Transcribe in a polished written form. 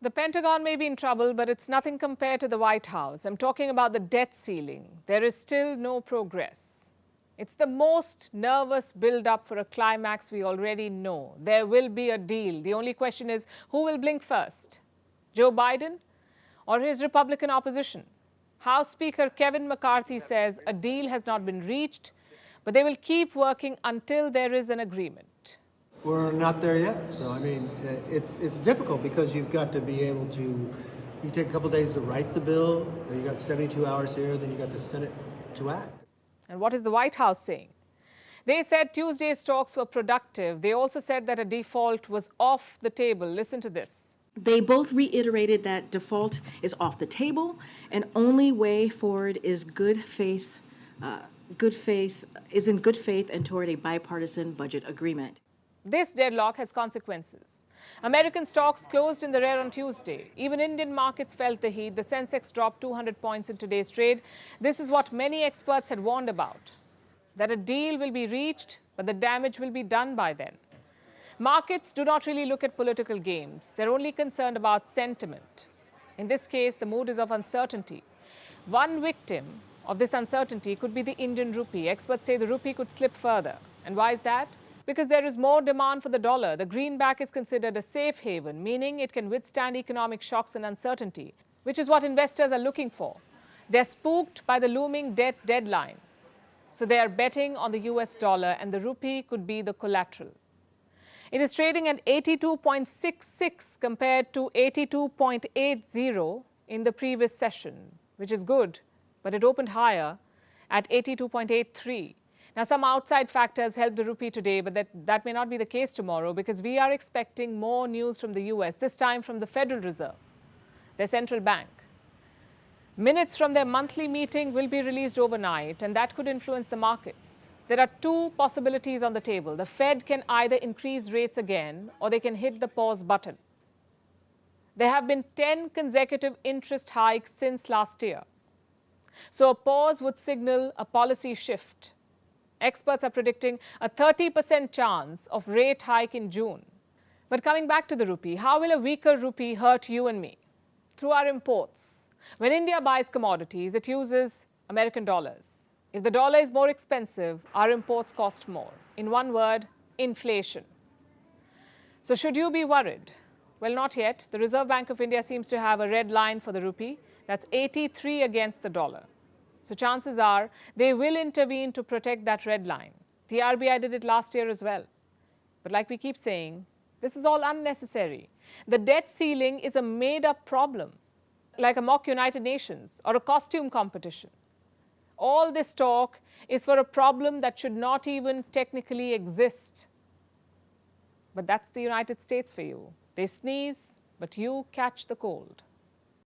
The Pentagon may be in trouble, but it's nothing compared to the White House. I'm talking about the debt ceiling. There is still no progress. It's the most nervous build-up for a climax we already know. There will be a deal. The only question is, who will blink first? Joe Biden or his Republican opposition? House Speaker Kevin McCarthy says a deal has not been reached, but they will keep working until there is an agreement. We're not there yet. So, I mean, it's difficult because you've got to be able to, you take a couple days to write the bill, you got 72 hours here, then you got the Senate to act. And what is the White House saying? They said Tuesday's talks were productive. They also said that a default was off the table. Listen to this. They both reiterated that default is off the table, and only way forward is in good faith and toward a bipartisan budget agreement. This deadlock has consequences. American stocks closed in the red on Tuesday. Even Indian markets felt the heat. The Sensex dropped 200 points in today's trade. This is what many experts had warned about, that a deal will be reached, but the damage will be done by then. Markets do not really look at political games. They're only concerned about sentiment. In this case, the mood is of uncertainty. One victim of this uncertainty could be the Indian rupee. Experts say the rupee could slip further. And why is that? Because there is more demand for the dollar. The greenback is considered a safe haven, meaning it can withstand economic shocks and uncertainty, which is what investors are looking for. They're spooked by the looming debt deadline. So they are betting on the US dollar, and the rupee could be the collateral. It is trading at 82.66 compared to 82.80 in the previous session, which is good, but it opened higher at 82.83. Now, some outside factors helped the rupee today, but that may not be the case tomorrow because we are expecting more news from the US, this time from the Federal Reserve, their central bank. Minutes from their monthly meeting will be released overnight, and that could influence the markets. There are two possibilities on the table. The Fed can either increase rates again or they can hit the pause button. There have been 10 consecutive interest hikes since last year. So a pause would signal a policy shift. Experts are predicting a 30% chance of rate hike in June. But coming back to the rupee, how will a weaker rupee hurt you and me? Through our imports. When India buys commodities, it uses American dollars. If the dollar is more expensive, our imports cost more. In one word, inflation. So should you be worried? Well, not yet. The Reserve Bank of India seems to have a red line for the rupee. That's 83 against the dollar. So chances are they will intervene to protect that red line. The RBI did it last year as well. But like we keep saying, this is all unnecessary. The debt ceiling is a made-up problem, like a mock United Nations or a costume competition. All this talk is for a problem that should not even technically exist. But that's the United States for you. They sneeze, but you catch the cold.